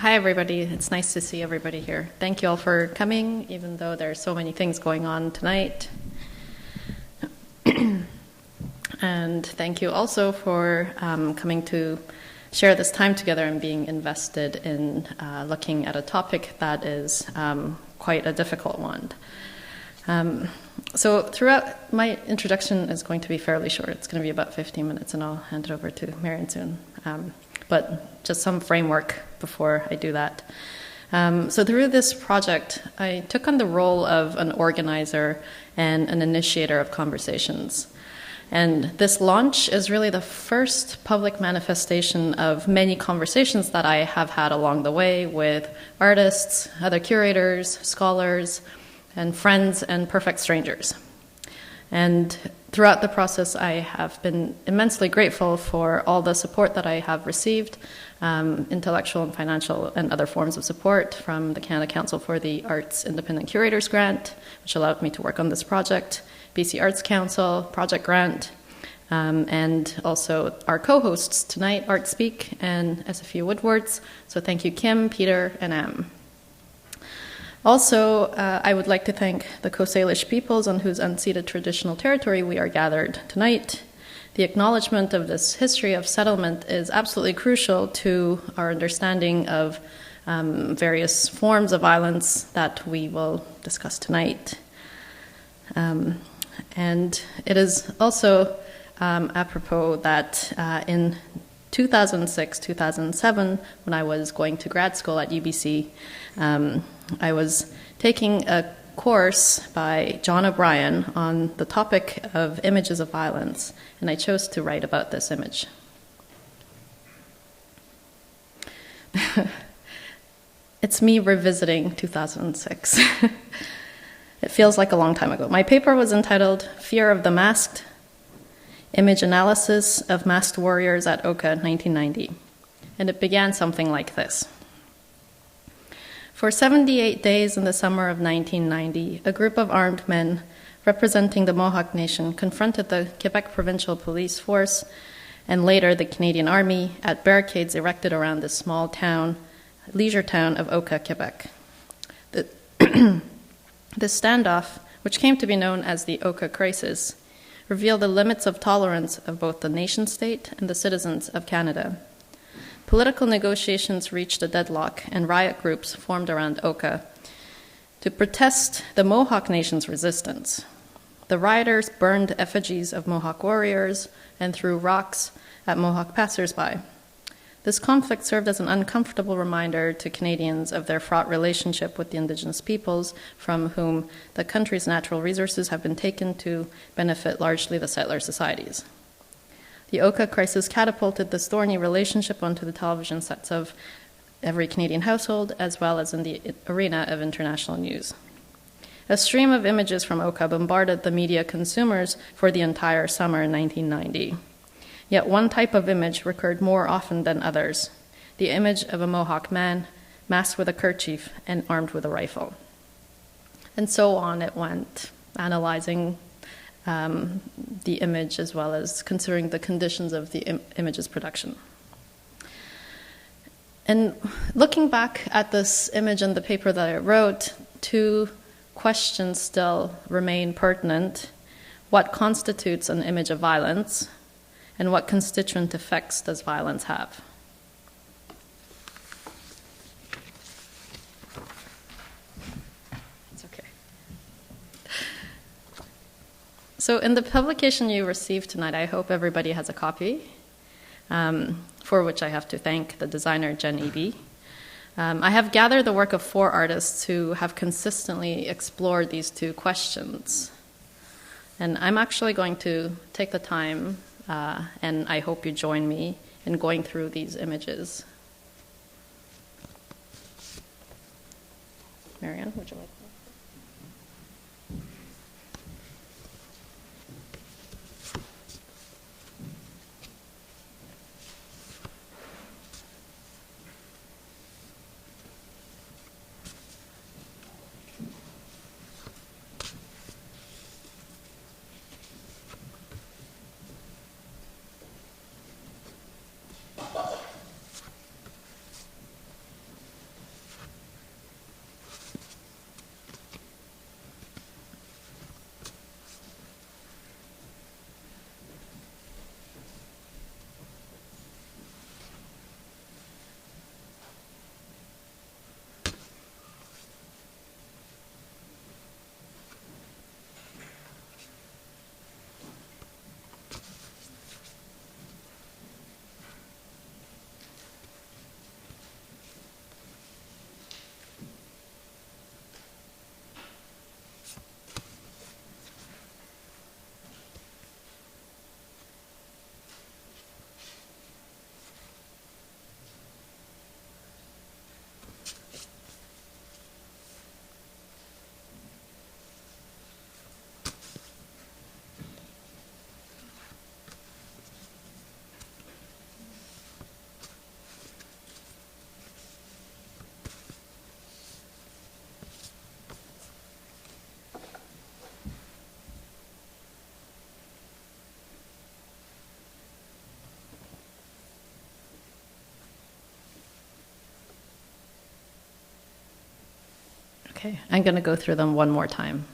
Hi, everybody. It's nice to see everybody here. Thank you all for coming, even though there are so many things going on tonight. And thank you also for coming to share this time together and being invested in looking at a topic that is quite a difficult one. So throughout, my introduction is going to be fairly short. It's going to be about 15 minutes, and I'll hand it over to Marianne soon. But just some framework before I do that. So through this project, I took on the role of an organizer and an initiator of conversations. And this launch is really the first public manifestation of many conversations that I have had along the way with artists, other curators, scholars, and friends and perfect strangers. And throughout the process, I have been immensely grateful for all the support that I have received, intellectual and financial and other forms of support from the Canada Council for the Arts Independent Curators Grant, which allowed me to work on this project, BC Arts Council, Project Grant, and also our co-hosts tonight, Artspeak and SFU Woodwards. So thank you, Kim, Peter, and Am. Also, I would like to thank the Coast Salish peoples on whose unceded traditional territory we are gathered tonight. The acknowledgement of this history of settlement is absolutely crucial to our understanding of various forms of violence that we will discuss tonight. And it is also apropos that in 2006, 2007, when I was going to grad school at UBC, I was taking a course by John O'Brien on the topic of images of violence, and I chose to write about this image. It's me revisiting 2006. It feels like a long time ago. My paper was entitled Fear of the Masked, Image Analysis of Masked Warriors at Oka, 1990. And it began something like this. For 78 days in the summer of 1990, a group of armed men representing the Mohawk Nation confronted the Quebec Provincial Police Force and later the Canadian Army at barricades erected around the small town, leisure town of Oka, Quebec. This standoff, which came to be known as the Oka Crisis, revealed the limits of tolerance of both the nation-state and the citizens of Canada. Political negotiations reached a deadlock, and riot groups formed around Oka to protest the Mohawk Nation's resistance. The rioters burned effigies of Mohawk warriors and threw rocks at Mohawk passersby. This conflict served as an uncomfortable reminder to Canadians of their fraught relationship with the Indigenous peoples, from whom the country's natural resources have been taken to benefit largely the settler societies. The Oka crisis catapulted this thorny relationship onto the television sets of every Canadian household, as well as in the arena of international news. A stream of images from Oka bombarded the media consumers for the entire summer in 1990. Yet one type of image recurred more often than others, the image of a Mohawk man masked with a kerchief and armed with a rifle. And so on it went, analyzing the image as well as considering the conditions of the image's production. And looking back at this image and the paper that I wrote, two questions still remain pertinent. What constitutes an image of violence? And what constituent effects does violence have? It's okay. So in the publication you received tonight, I hope everybody has a copy, for which I have to thank the designer, Jen Eby. I have gathered the work of 4 artists who have consistently explored these two questions. And I'm actually going to take the time and I hope you join me in going through these images. Marianne, would you like that? Okay, I'm going to go through them one more time.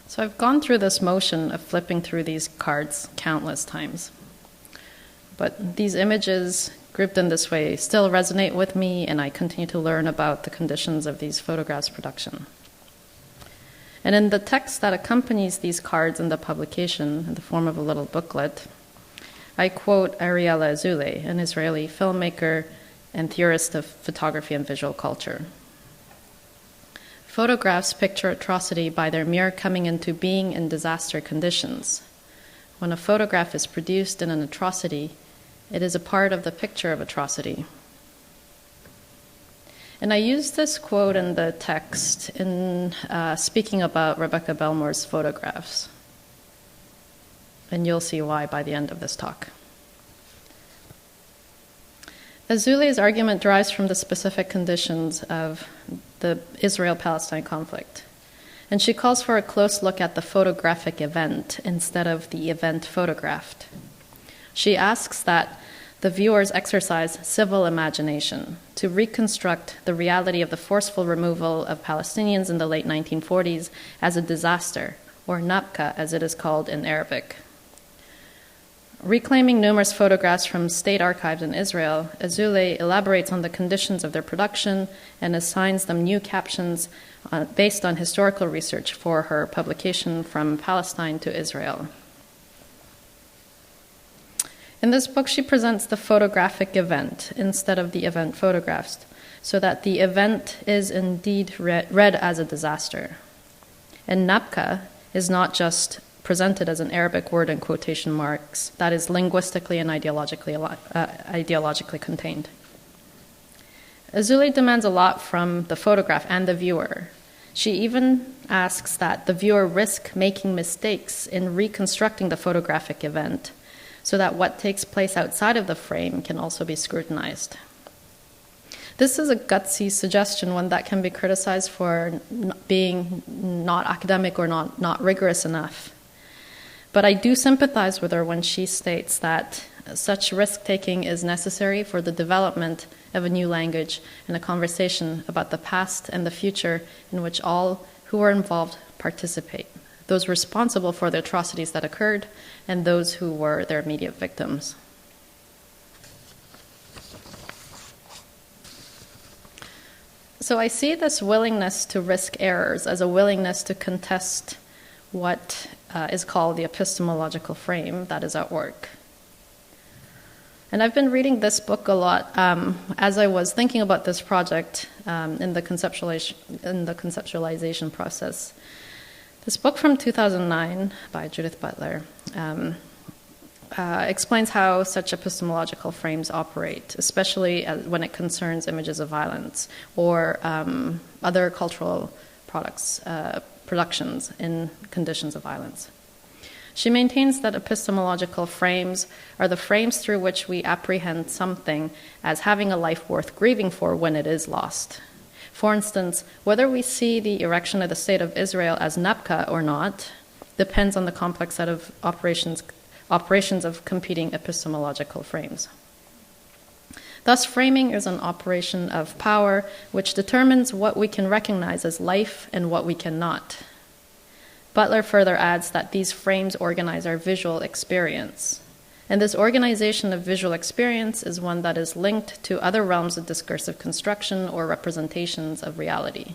So I've gone through this motion of flipping through these cards countless times. But these images, grouped in this way, still resonate with me, and I continue to learn about the conditions of these photographs' production. And in the text that accompanies these cards in the publication, in the form of a little booklet, I quote Ariella Azoulay, an Israeli filmmaker and theorist of photography and visual culture. Photographs picture atrocity by their mere coming into being in disaster conditions. When a photograph is produced in an atrocity, it is a part of the picture of atrocity. And I use this quote in the text in speaking about Rebecca Belmore's photographs. And you'll see why by the end of this talk. Azoulay's argument derives from the specific conditions of the Israel-Palestine conflict. And she calls for a close look at the photographic event instead of the event photographed. She asks that the viewers exercise civil imagination to reconstruct the reality of the forceful removal of Palestinians in the late 1940s as a disaster, or Nakba as it is called in Arabic. Reclaiming numerous photographs from state archives in Israel, Azoulay elaborates on the conditions of their production and assigns them new captions based on historical research for her publication From Palestine to Israel. In this book, she presents the photographic event instead of the event photographs, so that the event is indeed read as a disaster. And Nakba is not just presented as an Arabic word in quotation marks that is linguistically and ideologically contained. Azoulay demands a lot from the photograph and the viewer. She even asks that the viewer risk making mistakes in reconstructing the photographic event so that what takes place outside of the frame can also be scrutinized. This is a gutsy suggestion, one that can be criticized for being not academic or not rigorous enough. But I do sympathize with her when she states that such risk-taking is necessary for the development of a new language and a conversation about the past and the future in which all who are involved participate, those responsible for the atrocities that occurred and those who were their immediate victims. So I see this willingness to risk errors as a willingness to contest what is called the epistemological frame that is at work. And I've been reading this book a lot as I was thinking about this project in the conceptualization process. This book from 2009 by Judith Butler explains how such epistemological frames operate, especially when it concerns images of violence or other cultural productions in conditions of violence. She maintains that epistemological frames are the frames through which we apprehend something as having a life worth grieving for when it is lost. For instance, whether we see the erection of the State of Israel as Nakba or not depends on the complex set of operations of competing epistemological frames. Thus, framing is an operation of power which determines what we can recognize as life and what we cannot. Butler further adds that these frames organize our visual experience. And this organization of visual experience is one that is linked to other realms of discursive construction or representations of reality.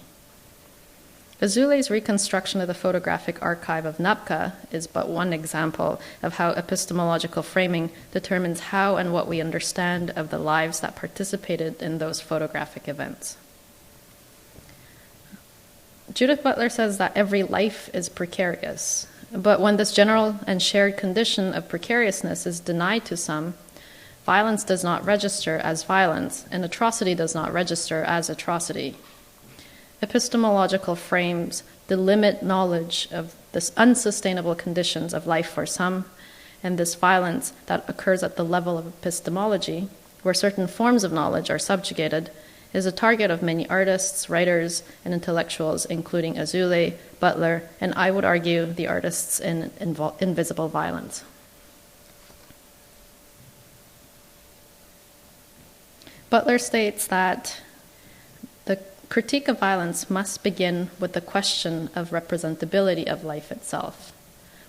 Azule's reconstruction of the photographic archive of Napka is but one example of how epistemological framing determines how and what we understand of the lives that participated in those photographic events. Judith Butler says that every life is precarious, but when this general and shared condition of precariousness is denied to some, violence does not register as violence, and atrocity does not register as atrocity. Epistemological frames delimit knowledge of this unsustainable conditions of life for some, and this violence that occurs at the level of epistemology, where certain forms of knowledge are subjugated, is a target of many artists, writers, and intellectuals, including Azule, Butler, and I would argue the artists in invisible violence. Butler states that the critique of violence must begin with the question of representability of life itself.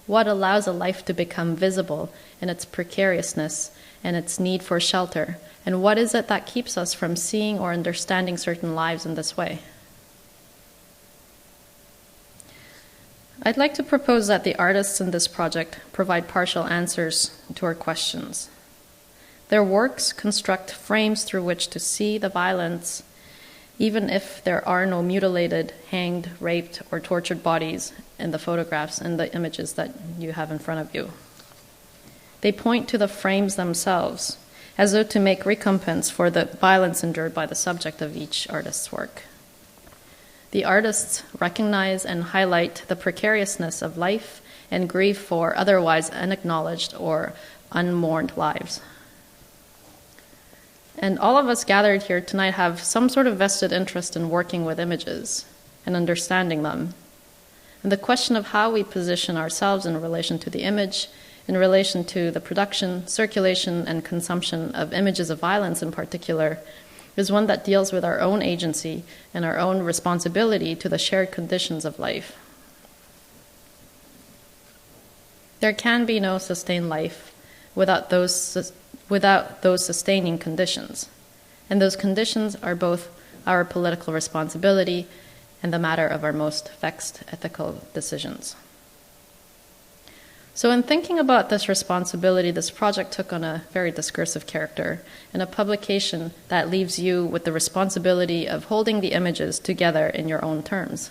What allows a life to become visible in its precariousness and its need for shelter? And what is it that keeps us from seeing or understanding certain lives in this way? I'd like to propose that the artists in this project provide partial answers to our questions. Their works construct frames through which to see the violence, even if there are no mutilated, hanged, raped, or tortured bodies in the photographs and the images that you have in front of you. They point to the frames themselves, as though to make recompense for the violence endured by the subject of each artist's work. The artists recognize and highlight the precariousness of life and grieve for otherwise unacknowledged or unmourned lives. And all of us gathered here tonight have some sort of vested interest in working with images and understanding them. And the question of how we position ourselves in relation to the image, in relation to the production, circulation, and consumption of images of violence in particular, is one that deals with our own agency and our own responsibility to the shared conditions of life. There can be no sustained life without those sustaining conditions, and those conditions are both our political responsibility and the matter of our most vexed ethical decisions. So in thinking about this responsibility, this project took on a very discursive character and a publication that leaves you with the responsibility of holding the images together in your own terms.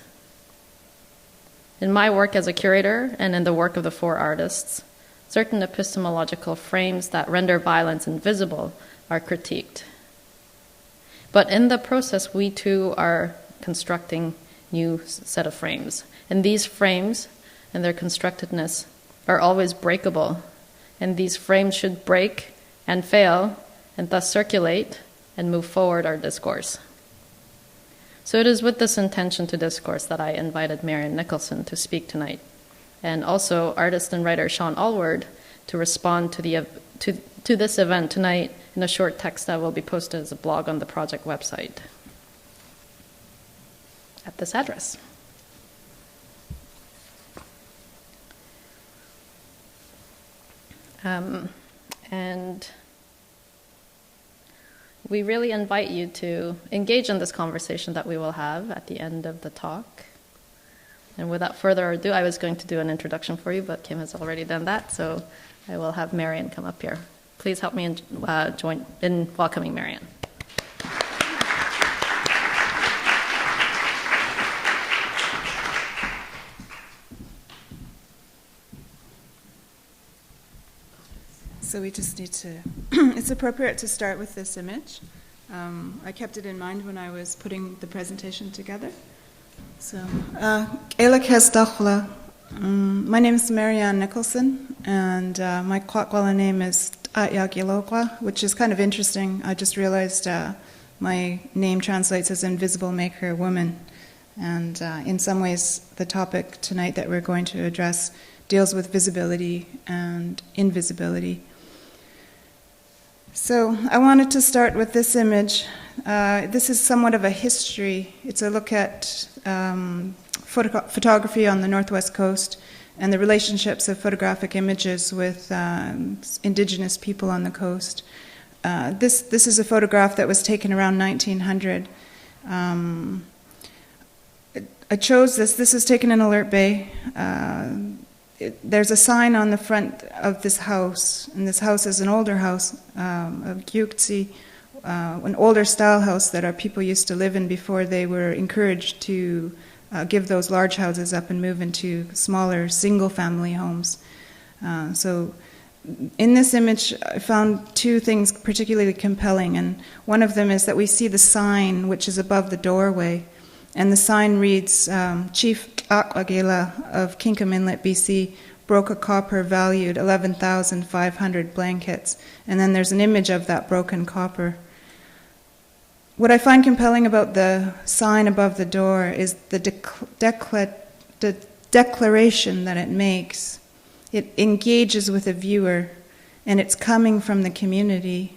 In my work as a curator and in the work of the four artists, certain epistemological frames that render violence invisible are critiqued. But in the process, we too are constructing new set of frames. And these frames and their constructedness are always breakable, and these frames should break and fail and thus circulate and move forward our discourse. So it is with this intention to discourse that I invited Marianne Nicolson to speak tonight, and also artist and writer Sean Allward to respond to this event tonight in a short text that will be posted as a blog on the project website at this address. And we really invite you to engage in this conversation that we will have at the end of the talk. And without further ado, I was going to do an introduction for you, but Kim has already done that, so I will have Marianne come up here. Please help me join in welcoming Marianne. So we just need to, it's appropriate to start with this image. I kept it in mind when I was putting the presentation together. So, my name is Marianne Nicolson, and my Kwakwala name is Ayagilokwa, which is kind of interesting. I just realized my name translates as Invisible Maker Woman. And in some ways, the topic tonight that we're going to address deals with visibility and invisibility. So I wanted to start with this image. This is somewhat of a history. It's a look at photography on the Northwest Coast and the relationships of photographic images with indigenous people on the coast. This is a photograph that was taken around 1900. I chose this. This is taken in Alert Bay. There's a sign on the front of this house, and this house is an older house, of Gyuktsi, an older style house that our people used to live in before they were encouraged to give those large houses up and move into smaller single-family homes. So in this image, I found two things particularly compelling, and one of them is that we see the sign which is above the doorway, and the sign reads, Chief Akwagela of Kinkum Inlet, BC, broke a copper valued 11,500 blankets, and then there's an image of that broken copper. What I find compelling about the sign above the door is the declaration that it makes. It engages with a viewer, and it's coming from the community.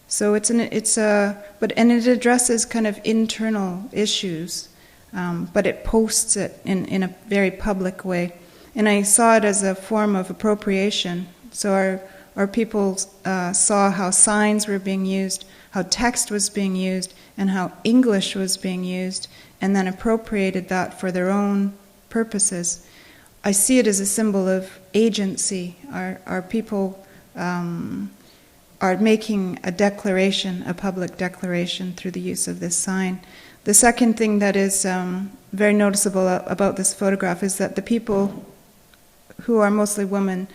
So it addresses kind of internal issues, but it posts it in a very public way. And I saw it as a form of appropriation. So our people saw how signs were being used, how text was being used, and how English was being used, and then appropriated that for their own purposes. I see it as a symbol of agency. Our people are making a declaration, a public declaration, through the use of this sign. The second thing that is very noticeable about this photograph is that the people, who are mostly women,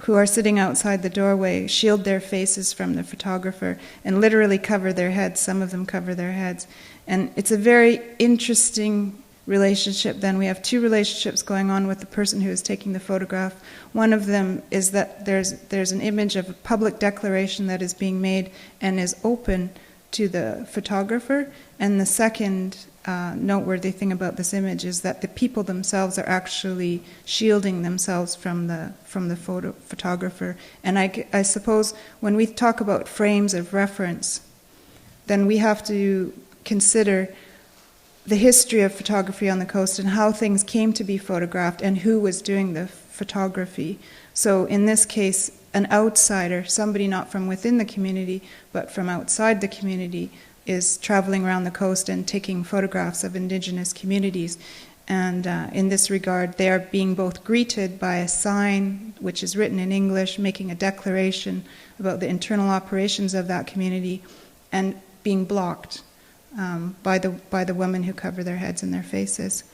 who are sitting outside the doorway, shield their faces from the photographer and literally cover their heads. Some of them cover their heads. And it's a very interesting relationship. Then we have two relationships going on with the person who is taking the photograph. One of them is that there's an image of a public declaration that is being made and is open to the photographer. And the second noteworthy thing about this image is that the people themselves are actually shielding themselves from the photographer. And I suppose when we talk about frames of reference, then we have to consider the history of photography on the coast and how things came to be photographed and who was doing the photography. So in this case, an outsider, somebody not from within the community but from outside the community, is traveling around the coast and taking photographs of indigenous communities. And in this regard, they are being both greeted by a sign which is written in English, making a declaration about the internal operations of that community, and being blocked by the women who cover their heads and their faces.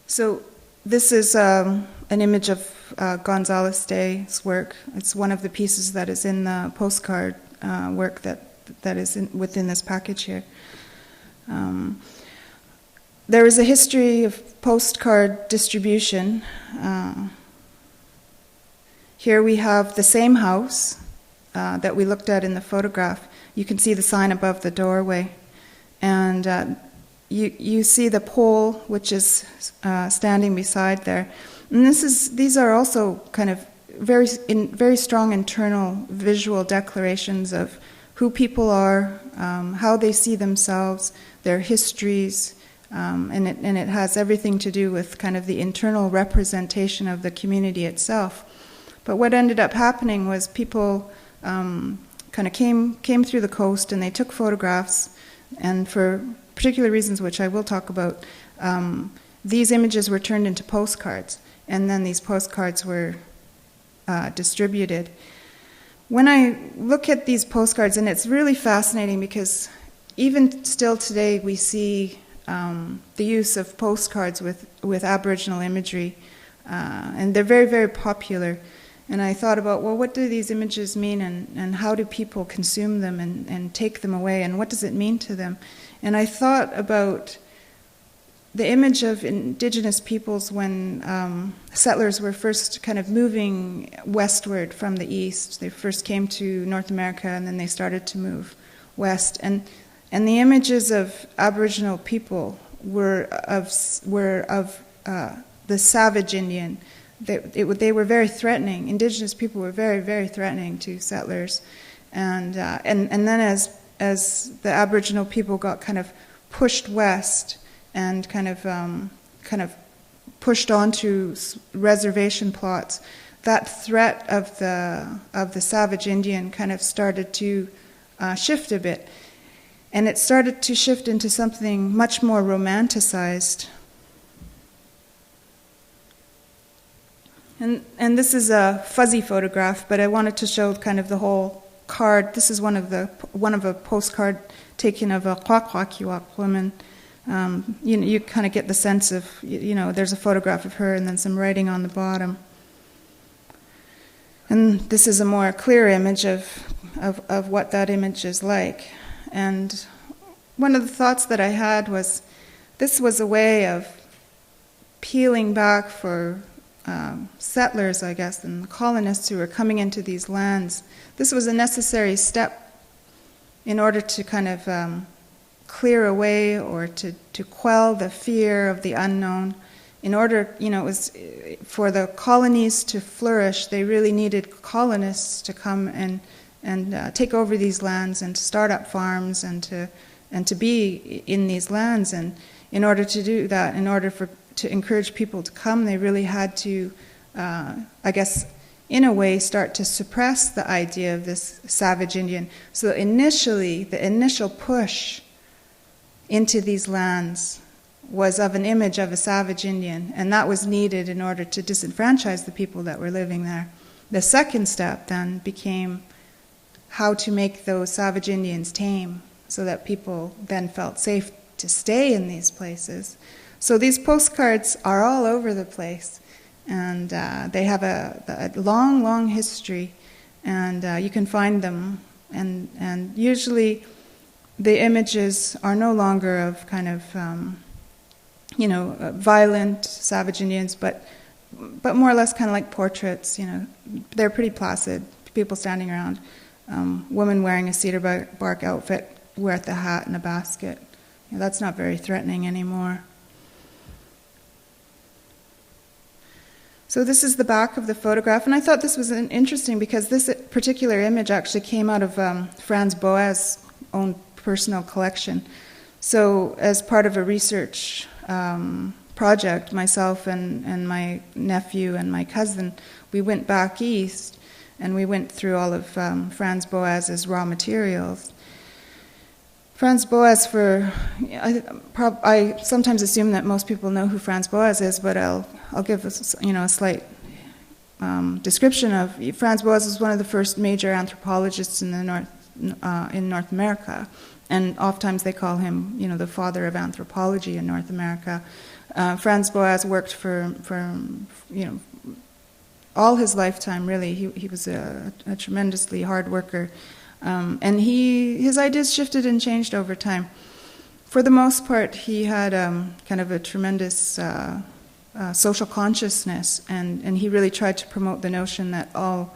So this is an image of Gonzales-Day's work. It's one of the pieces that is in the postcard work that is within this package here. There is a history of postcard distribution. Here we have the same house that we looked at in the photograph. You can see the sign above the doorway. And you see the pole, which is standing beside there. And these are also kind of very strong internal visual declarations of who people are, how they see themselves, their histories, and it has everything to do with kind of the internal representation of the community itself. But what ended up happening was people kind of came through the coast and they took photographs, and for particular reasons which I will talk about, these images were turned into postcards, and then these postcards were distributed. When I look at these postcards, and it's really fascinating because even still today we see the use of postcards with Aboriginal imagery, and they're very, very popular. And I thought about, well, what do these images mean, and how do people consume them and take them away, and what does it mean to them? And I thought about the image of indigenous peoples when settlers were first kind of moving westward from the east. They first came to North America, and then they started to move west. And the images of Aboriginal people were of the savage Indian, they were very threatening. Indigenous people were very, very threatening to settlers, and then as the Aboriginal people got kind of pushed west and kind of pushed onto reservation plots, that threat of the savage Indian kind of started to shift a bit, and it started to shift into something much more romanticized. And this is a fuzzy photograph, but I wanted to show kind of the whole card. This is one of a postcard taken of a Kwakwakiwak woman. You kind of get the sense of, there's a photograph of her and then some writing on the bottom. And this is a more clear image of what that image is like. And one of the thoughts that I had was, this was a way of peeling back for settlers, I guess, and colonists who were coming into these lands. This was a necessary step in order to kind of clear away or to quell the fear of the unknown. In order, it was for the colonies to flourish, they really needed colonists to come and take over these lands and to start up farms and to be in these lands. And in order to do that, to encourage people to come, they really had to, I guess, in a way, start to suppress the idea of this savage Indian. So initially, the initial push into these lands was of an image of a savage Indian, and that was needed in order to disenfranchise the people that were living there. The second step then became how to make those savage Indians tame, so that people then felt safe to stay in these places. So these postcards are all over the place, and they have a long, long history, and you can find them. And usually the images are no longer of kind of, violent savage Indians, but more or less kind of like portraits. They're pretty placid, people standing around, women wearing a cedar bark outfit with a hat and a basket. That's not very threatening anymore. So this is the back of the photograph, and I thought this was interesting because this particular image actually came out of Franz Boas' own personal collection. So as part of a research project, myself and my nephew and my cousin, we went back east and we went through all of Franz Boas' raw materials. Franz Boas, I sometimes assume that most people know who Franz Boas is, but I'll give a slight description of. Franz Boas was one of the first major anthropologists in North America, and oftentimes they call him, the father of anthropology in North America. Franz Boas worked for all his lifetime. Really, he was a tremendously hard worker. And his ideas shifted and changed over time. For the most part, he had kind of a tremendous social consciousness, and he really tried to promote the notion that all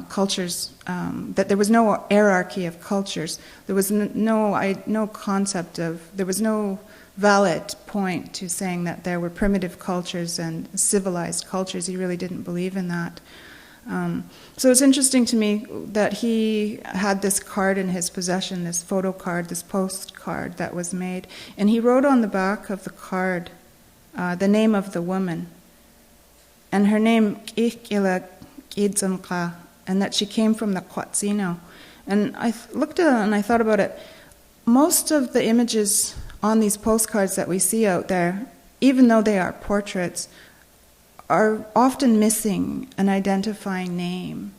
cultures, that there was no hierarchy of cultures. There was no concept of, there was no valid point to saying that there were primitive cultures and civilized cultures. He really didn't believe in that. So it's interesting to me that he had this card in his possession, this photo card, this postcard that was made, and he wrote on the back of the card the name of the woman, and her name Ikila Kidzamka, and that she came from the Quatsino. And I looked at it and I thought about it. Most of the images on these postcards that we see out there, even though they are portraits, are often missing an identifying name.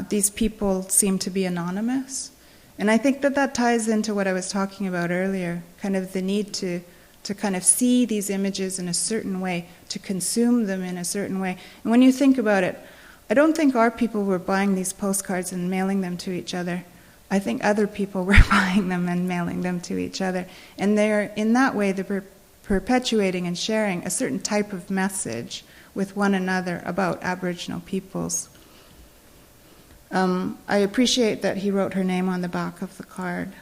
These people seem to be anonymous. And I think that ties into what I was talking about earlier, kind of the need to kind of see these images in a certain way, to consume them in a certain way. And when you think about it, I don't think our people were buying these postcards and mailing them to each other. I think other people were buying them and mailing them to each other. And in that way, they're perpetuating and sharing a certain type of message with one another about Aboriginal peoples. I appreciate that he wrote her name on the back of the card.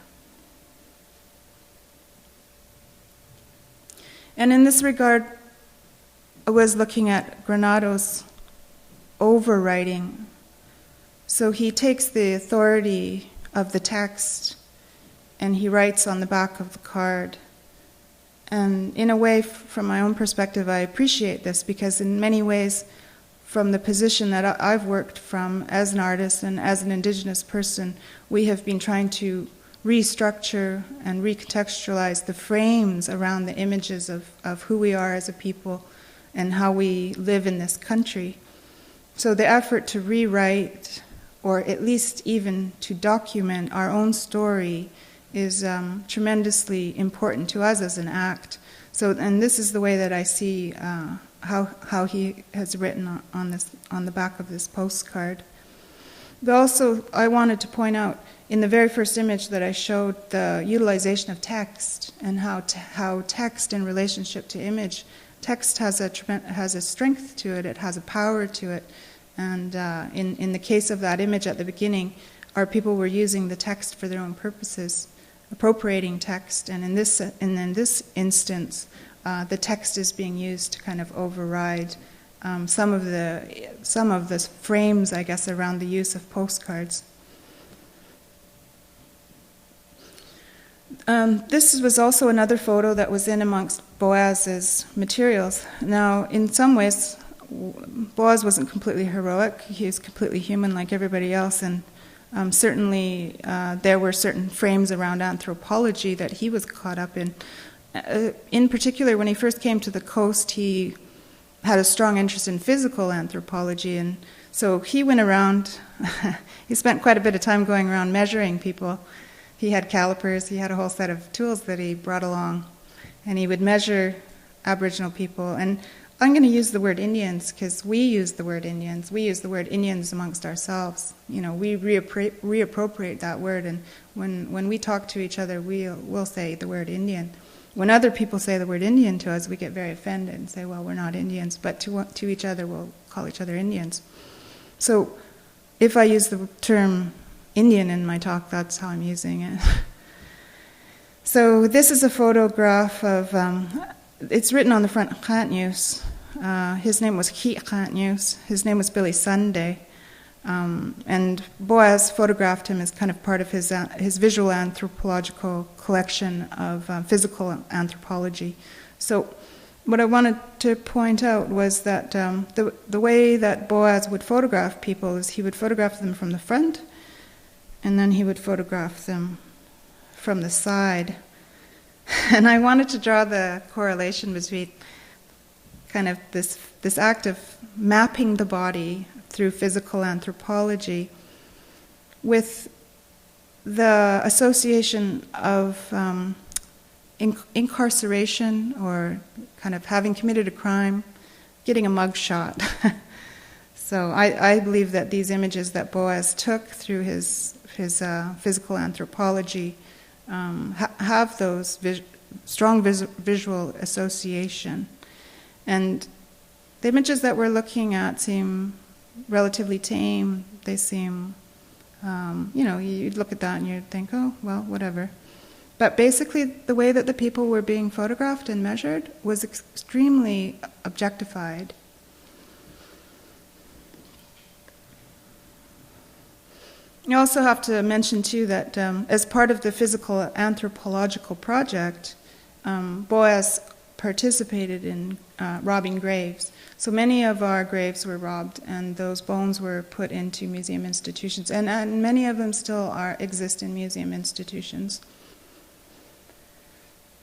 And in this regard, was looking at Granados' overwriting. So he takes the authority of the text and he writes on the back of the card. And in a way, from my own perspective, I appreciate this because in many ways, from the position that I've worked from as an artist and as an Indigenous person, we have been trying to restructure and recontextualize the frames around the images of who we are as a people and how we live in this country. So the effort to rewrite, or at least even to document our own story, is tremendously important to us as an act. So, and this is the way that I see how he has written on the back of this postcard. But also, I wanted to point out in the very first image that I showed the utilization of text and how text in relationship to image, text has a strength to it, it has a power to it. And in the case of that image at the beginning, our people were using the text for their own purposes, appropriating text. And in this instance, the text is being used to kind of override some of the frames, I guess, around the use of postcards. This was also another photo that was in amongst Boaz's materials. Now, in some ways, Boaz wasn't completely heroic. He was completely human like everybody else, and certainly there were certain frames around anthropology that he was caught up in. In particular, when he first came to the coast, he had a strong interest in physical anthropology, and so he went around, he spent quite a bit of time going around measuring people. He had calipers, he had a whole set of tools that he brought along, and he would measure Aboriginal people. And I'm going to use the word Indians because we use the word Indians. We use the word Indians amongst ourselves. You know, we reappropriate that word, and when we talk to each other, we'll say the word Indian. When other people say the word Indian to us, we get very offended and say, well, we're not Indians, but to each other, we'll call each other Indians. So if I use the term Indian in my talk, that's how I'm using it. So this is a photograph of, it's written on the front, Kantnews. His name was Kantnews. His name was Billy Sunday. And Boaz photographed him as kind of part of his visual anthropological collection of physical anthropology. So what I wanted to point out was that the way that Boaz would photograph people is he would photograph them from the front, and then he would photograph them from the side. And I wanted to draw the correlation between kind of this act of mapping the body through physical anthropology with the association of incarceration or kind of having committed a crime, getting a mug shot. So I believe that these images that Boaz took through his physical anthropology have those strong visual association. And the images that we're looking at seem relatively tame. They seem, you'd look at that and you'd think, oh, well, whatever. But basically, the way that the people were being photographed and measured was extremely objectified. You also have to mention, too, that as part of the physical anthropological project, Boaz participated in robbing graves. So many of our graves were robbed, and those bones were put into museum institutions, and many of them still exist in museum institutions.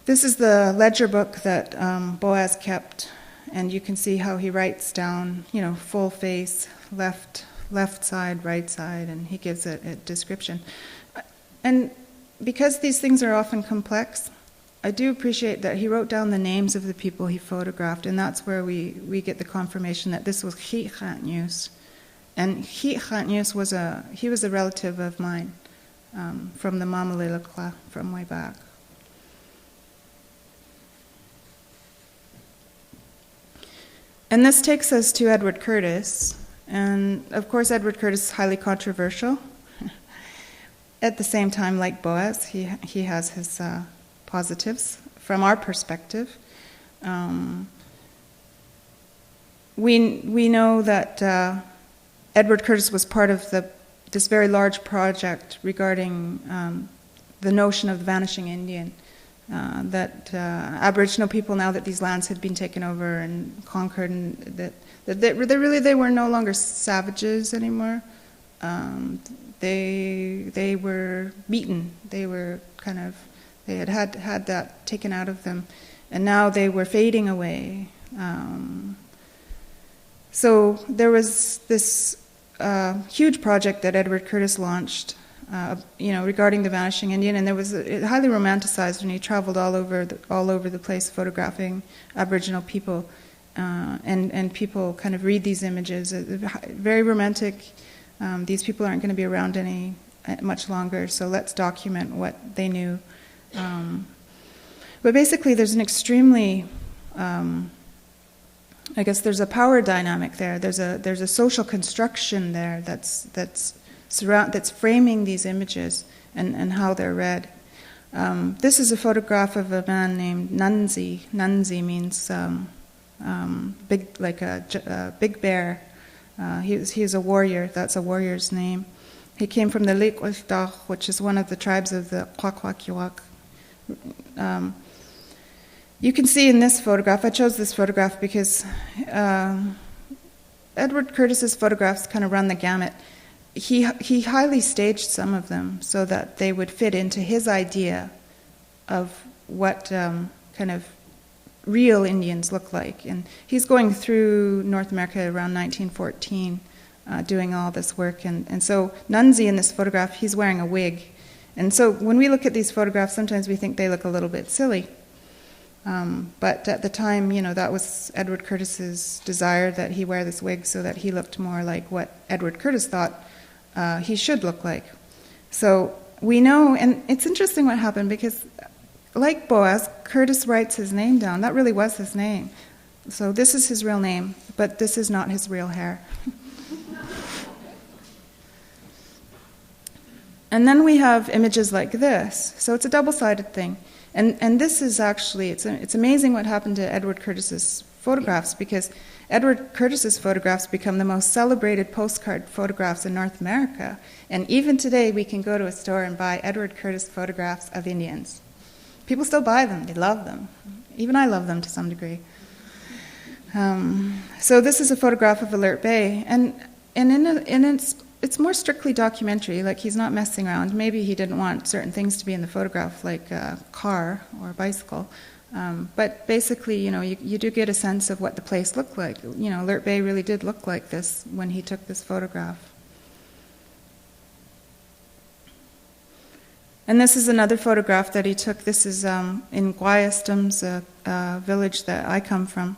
This is the ledger book that Boaz kept, and you can see how he writes down, full face, left side, right side, and he gives a description. And because these things are often complex, I do appreciate that he wrote down the names of the people he photographed, and that's where we get the confirmation that this was Kantnews. And Kantnews was a relative of mine from the Mamalilakla from way back. And this takes us to Edward Curtis. And of course, Edward Curtis is highly controversial. At the same time, like Boaz, he has his positives from our perspective. we know that Edward Curtis was part of this very large project regarding the notion of the vanishing Indian, that Aboriginal people, now that these lands had been taken over and conquered, and that they were no longer savages anymore. They were beaten. They were they had that taken out of them, and now they were fading away. So there was this huge project that Edward Curtis launched, regarding the vanishing Indian, and it highly romanticized, and he traveled all over the place photographing Aboriginal people, and people kind of read these images. Very romantic. These people aren't going to be around much longer, so let's document what they knew. But basically, there's an extremely I guess there's a power dynamic there. There's a social construction there that's framing these images and how they're read. This is a photograph of a man named Nunzi. Nunzi means big, like a big bear. He's a warrior. That's a warrior's name. He came from the Likwaltach, which is one of the tribes of the Kwakwakiwak. You can see in this photograph, I chose this photograph because Edward Curtis's photographs kind of run the gamut. He highly staged some of them so that they would fit into his idea of what kind of real Indians look like. And he's going through North America around 1914, doing all this work. And so Nunzi in this photograph, he's wearing a wig. And so when we look at these photographs, sometimes we think they look a little bit silly. But at the time, that was Edward Curtis's desire, that he wear this wig so that he looked more like what Edward Curtis thought he should look like. So we know, and it's interesting what happened, because like Boaz, Curtis writes his name down. That really was his name. So this is his real name, but this is not his real hair. And then we have images like this. So it's a double-sided thing. And this is actually, it's amazing what happened to Edward Curtis's photographs, because Edward Curtis's photographs become the most celebrated postcard photographs in North America. And even today, we can go to a store and buy Edward Curtis photographs of Indians. People still buy them. They love them. Even I love them to some degree. So this is a photograph of Alert Bay. And it's more strictly documentary, like he's not messing around. Maybe he didn't want certain things to be in the photograph, like a car or a bicycle. But basically, you do get a sense of what the place looked like. Alert Bay really did look like this when he took this photograph. And this is another photograph that he took. This is in Guayastam's, a village that I come from,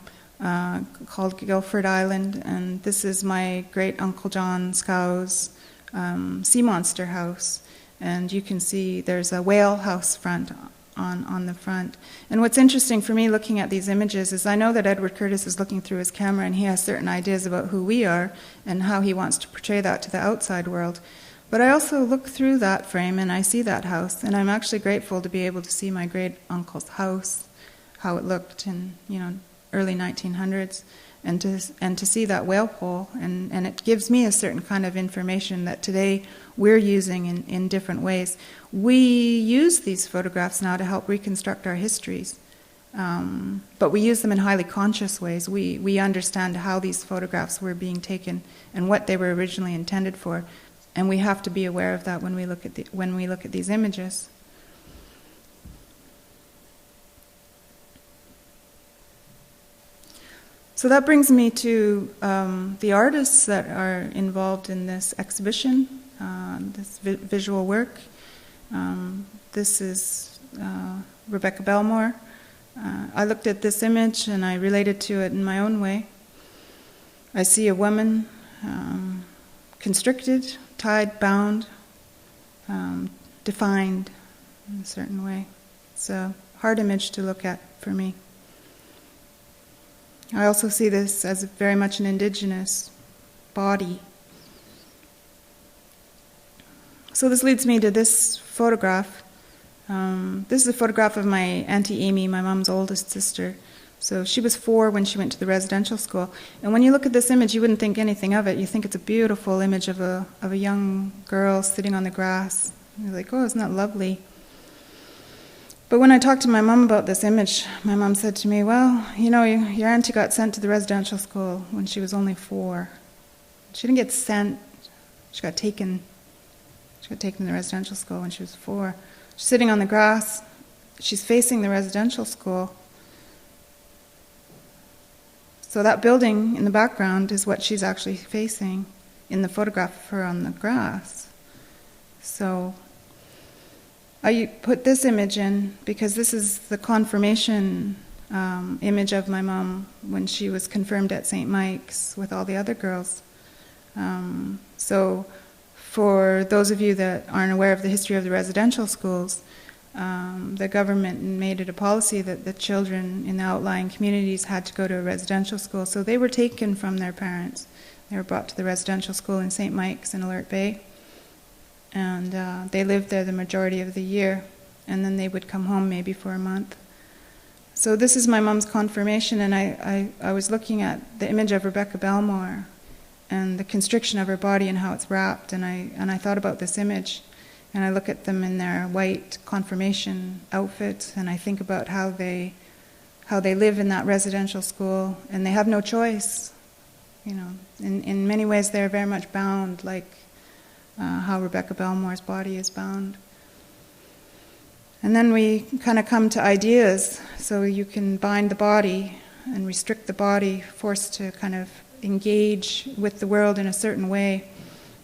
called Guilford Island, and this is my great Uncle John Scow's sea monster house. And you can see there's a whale house front on the front. And what's interesting for me looking at these images is I know that Edward Curtis is looking through his camera and he has certain ideas about who we are and how he wants to portray that to the outside world. But I also look through that frame and I see that house, and I'm actually grateful to be able to see my great uncle's house, how it looked in early 1900s, and to see that whale pole, and it gives me a certain kind of information that today we're using in different ways. We use these photographs now to help reconstruct our histories, but we use them in highly conscious ways. We understand how these photographs were being taken and what they were originally intended for, and we have to be aware of that when we look at these images. So that brings me to the artists that are involved in this exhibition, this visual work. This is Rebecca Belmore. I looked at this image and I related to it in my own way. I see a woman constricted, tied, bound, defined in a certain way. It's a hard image to look at for me. I also see this as very much an indigenous body. So this leads me to this photograph. This is a photograph of my Auntie Amy, my mom's oldest sister. So she was 4 when she went to the residential school. And when you look at this image, you wouldn't think anything of it. You think it's a beautiful image of a young girl sitting on the grass. You're like, oh, isn't that lovely? But when I talked to my mom about this image, my mom said to me, well, you know, your auntie got sent to the residential school when she was only 4. She didn't get sent. She got taken. She got taken to the residential school when she was 4. She's sitting on the grass. She's facing the residential school. So that building in the background is what she's actually facing in the photograph of her on the grass. So I put this image in because this is the confirmation image of my mom when she was confirmed at St. Mike's with all the other girls. So for those of you that aren't aware of the history of the residential schools, the government made it a policy that the children in the outlying communities had to go to a residential school. So they were taken from their parents. They were brought to the residential school in St. Mike's in Alert Bay. And they lived there the majority of the year. And then they would come home maybe for a month. So this is my mom's confirmation. And I was looking at the image of Rebecca Belmore and the constriction of her body and how it's wrapped. And I thought about this image. And I look at them in their white confirmation outfits, and I think about how they live in that residential school, and they have no choice. You know, in many ways they're very much bound, like how Rebecca Belmore's body is bound. And then we kind of come to ideas. So you can bind the body and restrict the body, forced to kind of engage with the world in a certain way.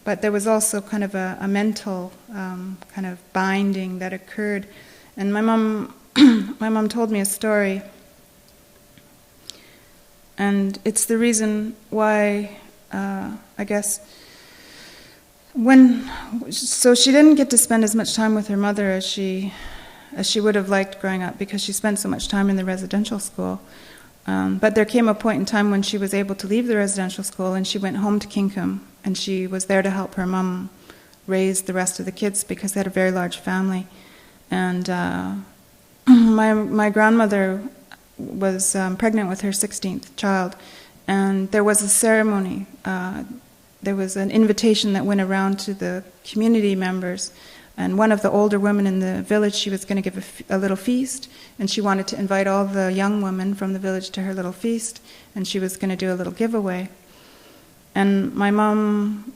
But there was also kind of a mental kind of binding that occurred. And my mom told me a story. And it's the reason why, I guess, so she didn't get to spend as much time with her mother as she would have liked growing up, because she spent so much time in the residential school. But there came a point in time when she was able to leave the residential school, and she went home to Kinkum. And she was there to help her mom raise the rest of the kids because they had a very large family. And my grandmother was pregnant with her 16th child, and there was a ceremony. There was an invitation that went around to the community members, and one of the older women in the village, she was going to give a little feast, and she wanted to invite all the young women from the village to her little feast, and she was going to do a little giveaway. And my mom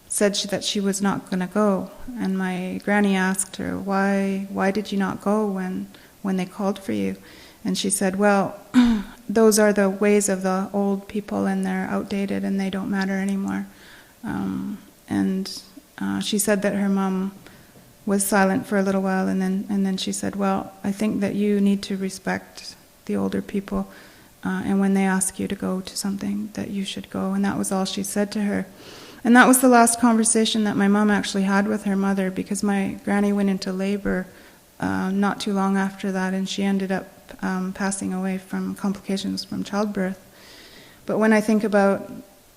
said that she was not going to go. And my granny asked her, why did you not go when they called for you? And she said, well, those are the ways of the old people, and they're outdated and they don't matter anymore. And she said that her mom was silent for a little while, and then she said, well, I think that you need to respect the older people. And when they ask you to go to something, that you should go. And that was all she said to her. And that was the last conversation that my mom actually had with her mother, because my granny went into labor not too long after that, and she ended up passing away from complications from childbirth. But when I think about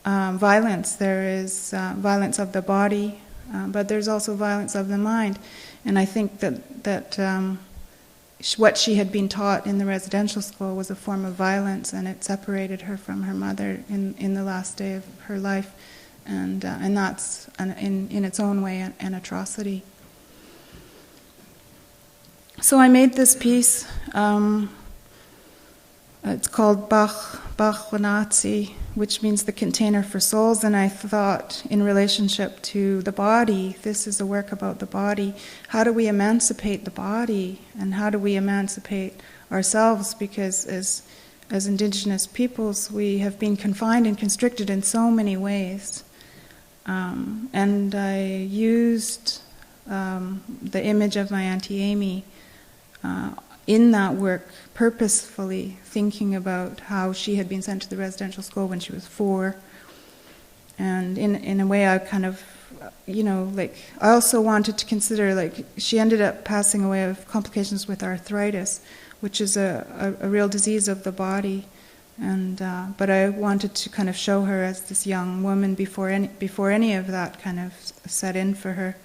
violence, there is violence of the body, but there's also violence of the mind. And I think that what she had been taught in the residential school was a form of violence, and it separated her from her mother in the last day of her life, and that's in its own way an atrocity. So I made this piece. It's called Vancity, which means the container for souls, and I thought in relationship to the body, this is a work about the body. How do we emancipate the body, and how do we emancipate ourselves? Because as Indigenous peoples, we have been confined and constricted in so many ways. And I used the image of my Auntie Amy in that work, purposefully thinking about how she had been sent to the residential school when she was 4. And in a way I kind of, I also wanted to consider, she ended up passing away of complications with arthritis, which is a real disease of the body. And but I wanted to kind of show her as this young woman before any of that kind of set in for her.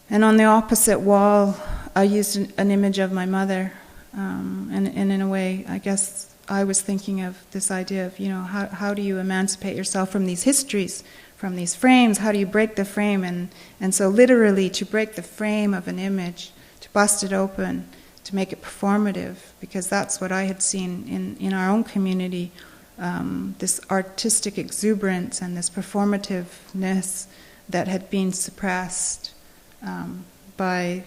And on the opposite wall, I used an image of my mother, And in a way, I guess I was thinking of this idea of, how do you emancipate yourself from these histories, from these frames? How do you break the frame? And so literally to break the frame of an image, to bust it open, to make it performative, because that's what I had seen in our own community, this artistic exuberance and this performativeness that had been suppressed by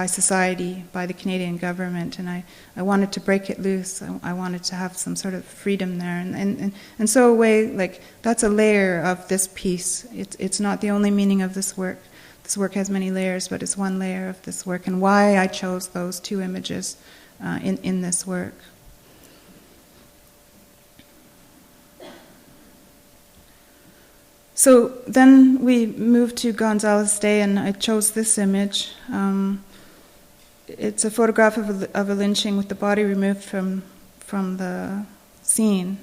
society, by the Canadian government, and I wanted to break it loose. I wanted to have some sort of freedom there, and so a way, like, that's a layer of this piece. It's not the only meaning of this work. This work has many layers, but it's one layer of this work, and why I chose those two images in this work. So then we moved to Gonzales-Day, and I chose this image. It's a photograph of a lynching with the body removed from the scene.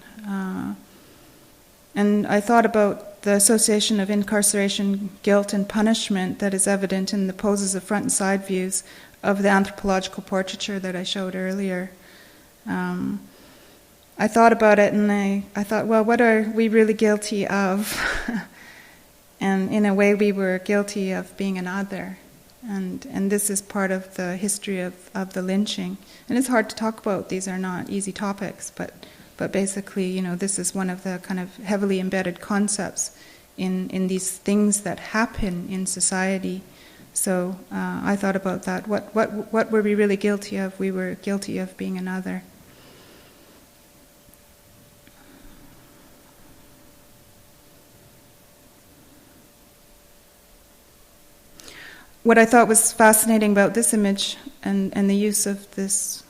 And I thought about the association of incarceration, guilt, and punishment that is evident in the poses of front and side views of the anthropological portraiture that I showed earlier. I thought about it, and I thought, well, what are we really guilty of? And in a way, we were guilty of being an other. And this is part of the history of the lynching. And it's hard to talk about. These are not easy topics, but basically, this is one of the kind of heavily embedded concepts in these things that happen in society. So I thought about that. What were we really guilty of? We were guilty of being another. What I thought was fascinating about this image and the use of this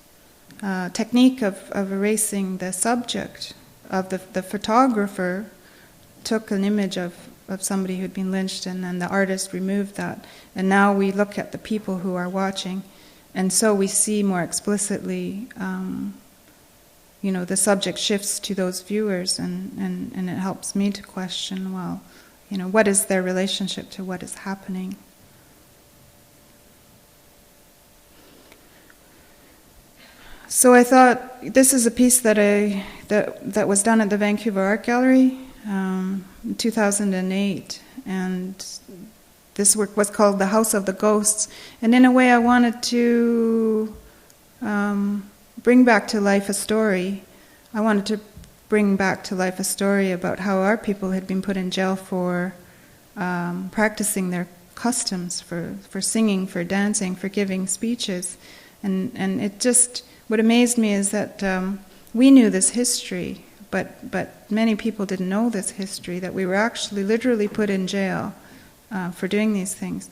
technique of erasing the subject, of the photographer took an image of somebody who'd been lynched, and then the artist removed that. And now we look at the people who are watching, and so we see more explicitly, the subject shifts to those viewers, and it helps me to question, well, what is their relationship to what is happening? So I thought this is a piece that was done at the Vancouver Art Gallery in 2008, and this work was called The House of the Ghosts. And in a way, I wanted to bring back to life a story. I wanted to bring back to life a story about how our people had been put in jail for practicing their customs, for singing, for dancing, for giving speeches, and it just. What amazed me is that we knew this history, but many people didn't know this history, that we were actually literally put in jail for doing these things.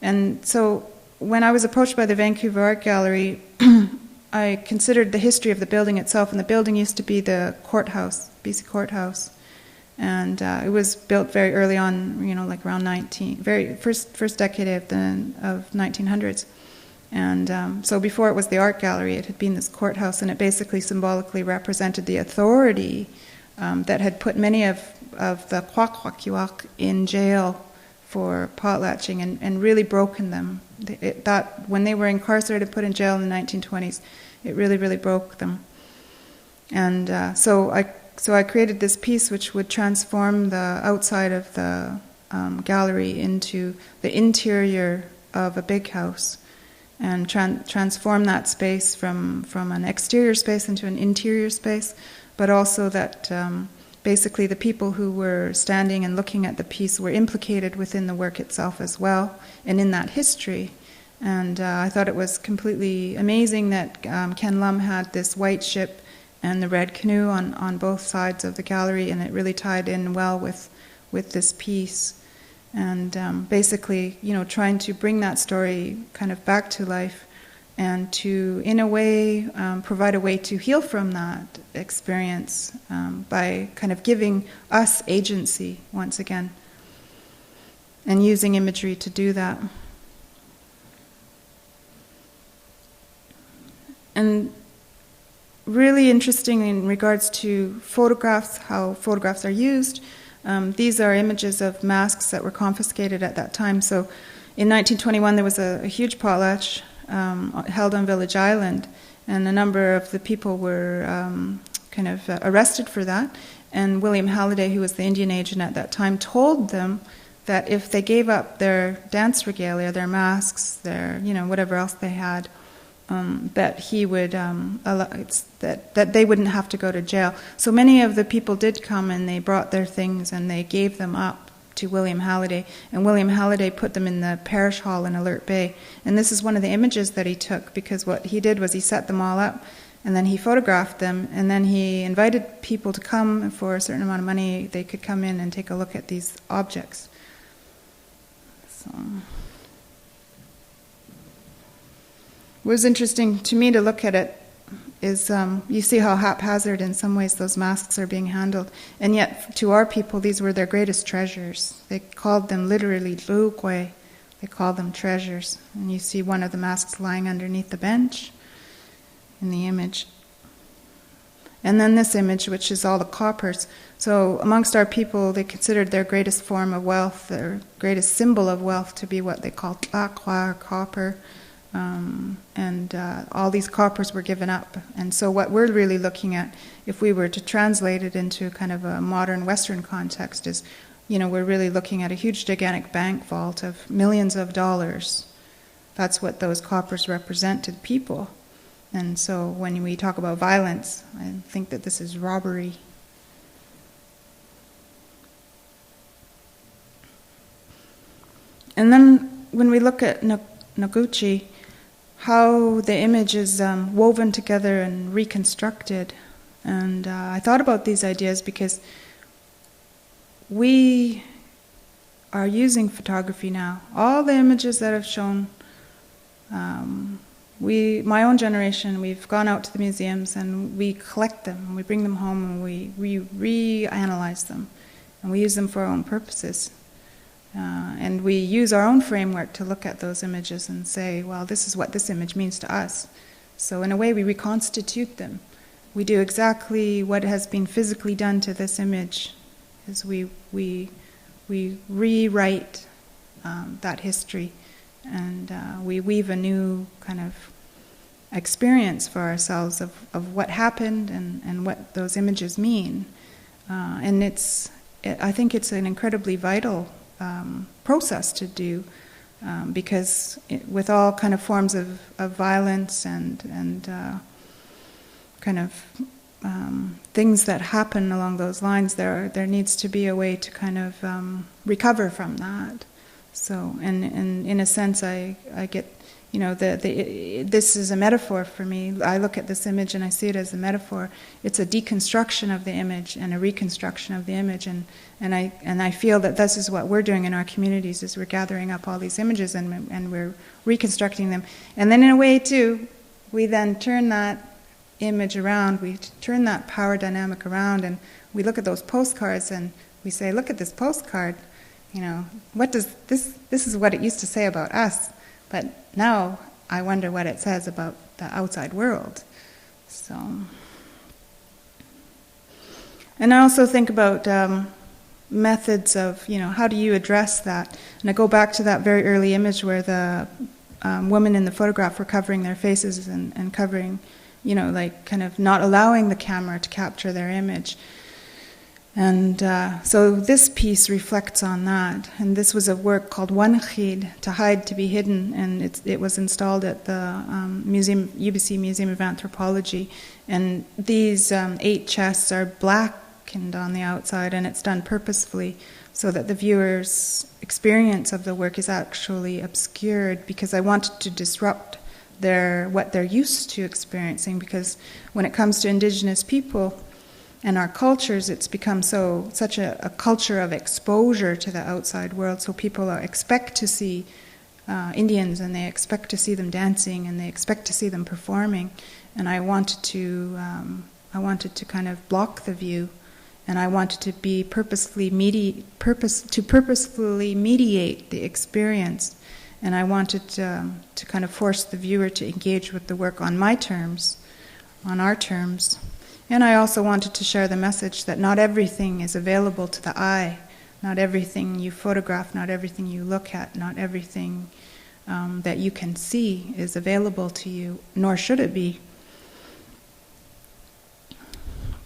And so when I was approached by the Vancouver Art Gallery, I considered the history of the building itself, and the building used to be the courthouse, BC Courthouse. And it was built very early on, like around very first decade of 1900s. And so before it was the art gallery, it had been this courthouse, and it basically symbolically represented the authority that had put many of the Kwakwaka'wakw in jail for potlatching and really broken them. That when they were incarcerated, put in jail in the 1920s, it really, really broke them. And so I created this piece which would transform the outside of the gallery into the interior of a big house, and transform that space from an exterior space into an interior space, but also that basically the people who were standing and looking at the piece were implicated within the work itself as well, and in that history. And I thought it was completely amazing that Ken Lum had this white ship and the red canoe on both sides of the gallery, and it really tied in well with this piece. And basically, trying to bring that story kind of back to life, and to, in a way, provide a way to heal from that experience by kind of giving us agency once again, and using imagery to do that. And really interesting in regards to photographs, how photographs are used. These are images of masks that were confiscated at that time. So in 1921 there was a huge potlatch held on Village Island, and a number of the people were arrested for that. And William Halliday, who was the Indian agent at that time, told them that if they gave up their dance regalia, their masks, their whatever else they had, that he would that they wouldn't have to go to jail. So many of the people did come, and they brought their things and they gave them up to William Halliday, and William Halliday put them in the parish hall in Alert Bay. And this is one of the images that he took, because what he did was he set them all up, and then he photographed them, and then he invited people to come for a certain amount of money. They could come in and take a look at these objects. So what was interesting to me to look at it is you see how haphazard in some ways those masks are being handled, and yet to our people these were their greatest treasures. They called them literally lukwe. They called them treasures. And you see one of the masks lying underneath the bench in the image. And then this image, which is all the coppers. So amongst our people, they considered their greatest form of wealth, their greatest symbol of wealth, to be what they called tlaqua, or copper. All these coppers were given up. And so what we're really looking at, if we were to translate it into kind of a modern Western context, is, we're really looking at a huge gigantic bank vault of millions of dollars. That's what those coppers represent to the people. And so when we talk about violence, I think that this is robbery. And then when we look at Noguchi, how the image is woven together and reconstructed. And I thought about these ideas because we are using photography now. All the images that I've shown, my own generation, we've gone out to the museums and we collect them, and we bring them home, and we reanalyze them, and we use them for our own purposes. And we use our own framework to look at those images and say, well, this is what this image means to us. So in a way, we reconstitute them. We do exactly what has been physically done to this image, is we rewrite that history, and we weave a new kind of experience for ourselves of what happened and what those images mean. And I think it's an incredibly vital process to do, because with all kind of forms of violence and kind of things that happen along those lines, there needs to be a way to kind of recover from that. So, and in a sense, I get, this is a metaphor for me. I look at this image and I see it as a metaphor. It's a deconstruction of the image and a reconstruction of the image, and I feel that this is what we're doing in our communities, is we're gathering up all these images and we're reconstructing them. And then in a way too, we then turn that image around, we turn that power dynamic around, and we look at those postcards and we say, look at this postcard, what does this is what it used to say about us, but now I wonder what it says about the outside world. So, and I also think about methods of, how do you address that? And I go back to that very early image where the women in the photograph were covering their faces and covering, kind of not allowing the camera to capture their image. And so this piece reflects on that. And this was a work called Wankhid, to hide, to be hidden, and it was installed at the UBC Museum of Anthropology. And these 8 chests are blackened on the outside, and it's done purposefully so that the viewer's experience of the work is actually obscured, because I wanted to disrupt what they're used to experiencing, because when it comes to Indigenous people and our cultures, it's become such a culture of exposure to the outside world. So people expect to see Indians, and they expect to see them dancing, and they expect to see them performing. And I wanted to kind of block the view, and I wanted to be purposefully mediate the experience. And I wanted to kind of force the viewer to engage with the work on my terms, on our terms. And I also wanted to share the message that not everything is available to the eye, not everything you photograph, not everything you look at, not everything that you can see is available to you, nor should it be.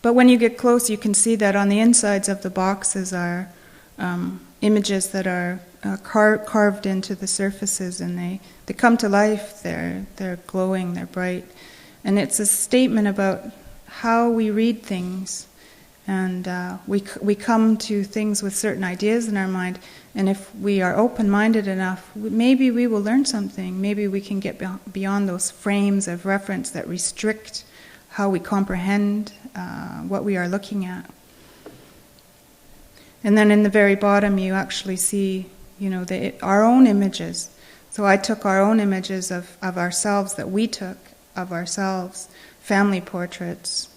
But when you get close, you can see that on the insides of the boxes are images that are carved into the surfaces, and they come to life. They're glowing, they're bright. And it's a statement about how we read things. And we come to things with certain ideas in our mind, and if we are open-minded enough, maybe we will learn something. Maybe we can get beyond those frames of reference that restrict how we comprehend what we are looking at. And then in the very bottom, you actually see, our own images. So I took our own images of ourselves that we took of ourselves, family portraits.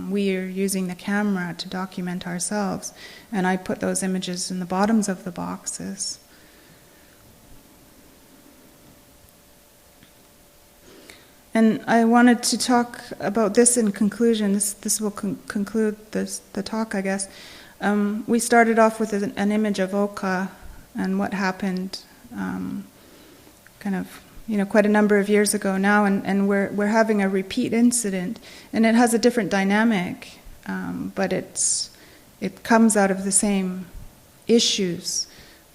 We are using the camera to document ourselves, and I put those images in the bottoms of the boxes. And I wanted to talk about this in conclusion. This will conclude the talk, I guess. We started off with an image of Oka and what happened quite a number of years ago now, and we're having a repeat incident, and it has a different dynamic, but it comes out of the same issues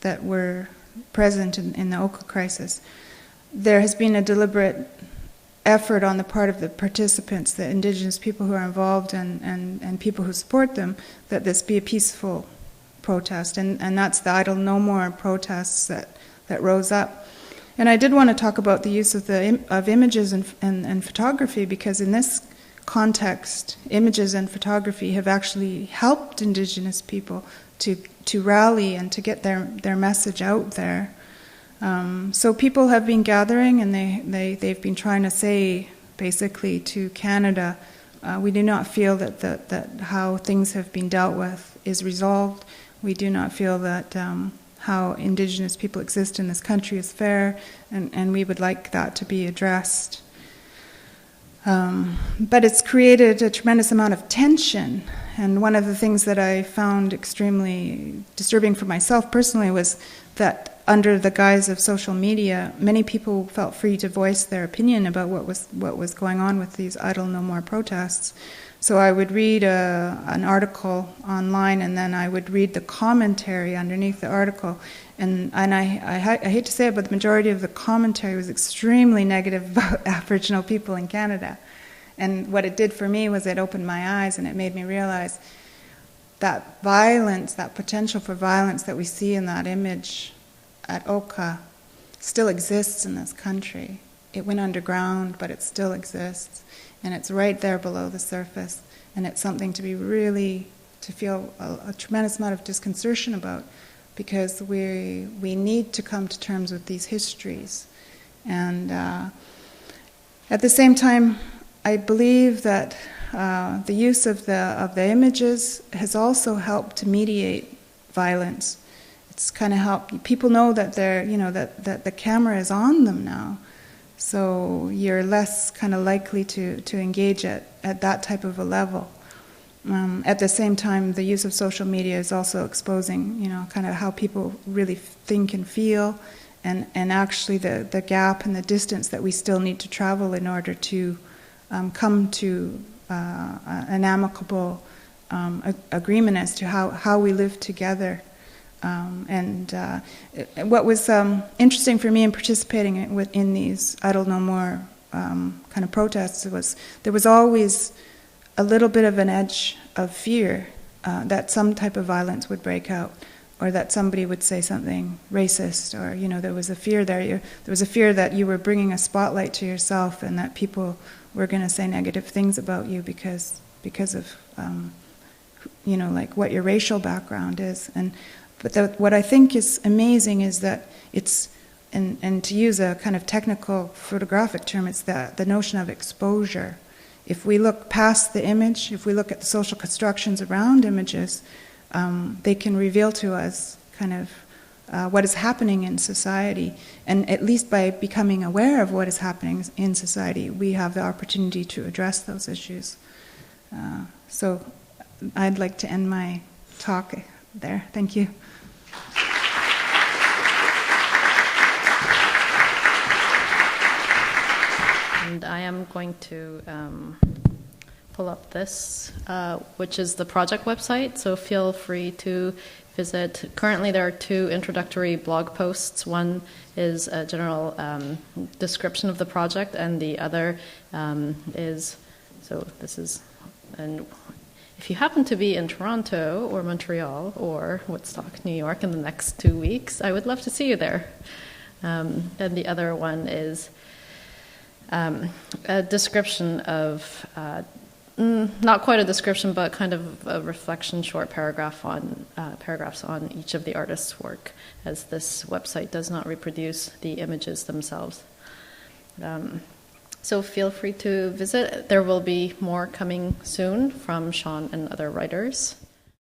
that were present in the Oka crisis. There has been a deliberate effort on the part of the participants, the indigenous people who are involved and people who support them, that this be a peaceful protest, and that's the Idle No More protests that rose up. And I did want to talk about the use of images and photography, because in this context, images and photography have actually helped Indigenous people to rally and to get their message out there. So people have been gathering, and they've been trying to say, basically, to Canada, we do not feel that how things have been dealt with is resolved. We do not feel that how Indigenous people exist in this country is fair, and we would like that to be addressed. But it's created a tremendous amount of tension, and one of the things that I found extremely disturbing for myself personally was that under the guise of social media, many people felt free to voice their opinion about what was going on with these Idle No More protests. So I would read an article online, and then I would read the commentary underneath the article. And I hate to say it, but the majority of the commentary was extremely negative about Aboriginal people in Canada. And what it did for me was it opened my eyes, and it made me realize that violence, that potential for violence that we see in that image at Oka still exists in this country. It went underground, but it still exists. And it's right there below the surface, and it's something to feel a tremendous amount of disconcertion about, because we need to come to terms with these histories. And at the same time, I believe that the use of the images has also helped to mediate violence. It's kind of helped people know that that the camera is on them now. So you're less kind of likely to engage at that type of a level. At the same time, the use of social media is also exposing, kind of how people really think and feel, and actually the gap and the distance that we still need to travel in order to come to an amicable agreement as to how we live together. What was interesting for me in participating in these Idle No More kind of protests was there was always a little bit of an edge of fear that some type of violence would break out, or that somebody would say something racist, or there was a fear there. There was a fear that you were bringing a spotlight to yourself, and that people were going to say negative things about you because of like what your racial background is. But what I think is amazing is that it's, and to use a kind of technical photographic term, it's the notion of exposure. If we look past the image, if we look at the social constructions around images, they can reveal to us kind of what is happening in society. And at least by becoming aware of what is happening in society, we have the opportunity to address those issues. So I'd like to end my talk there. Thank you. And I am going to pull up this, which is the project website, so feel free to visit. Currently there are 2 introductory blog posts. One is a general description of the project, and the other is, so this is, and if you happen to be in Toronto or Montreal or Woodstock, New York in the next 2 weeks, I would love to see you there. And the other one is a description of, not quite a description, but kind of a reflection, short paragraphs on each of the artist's work, as this website does not reproduce the images themselves. So feel free to visit. There will be more coming soon from Sean and other writers.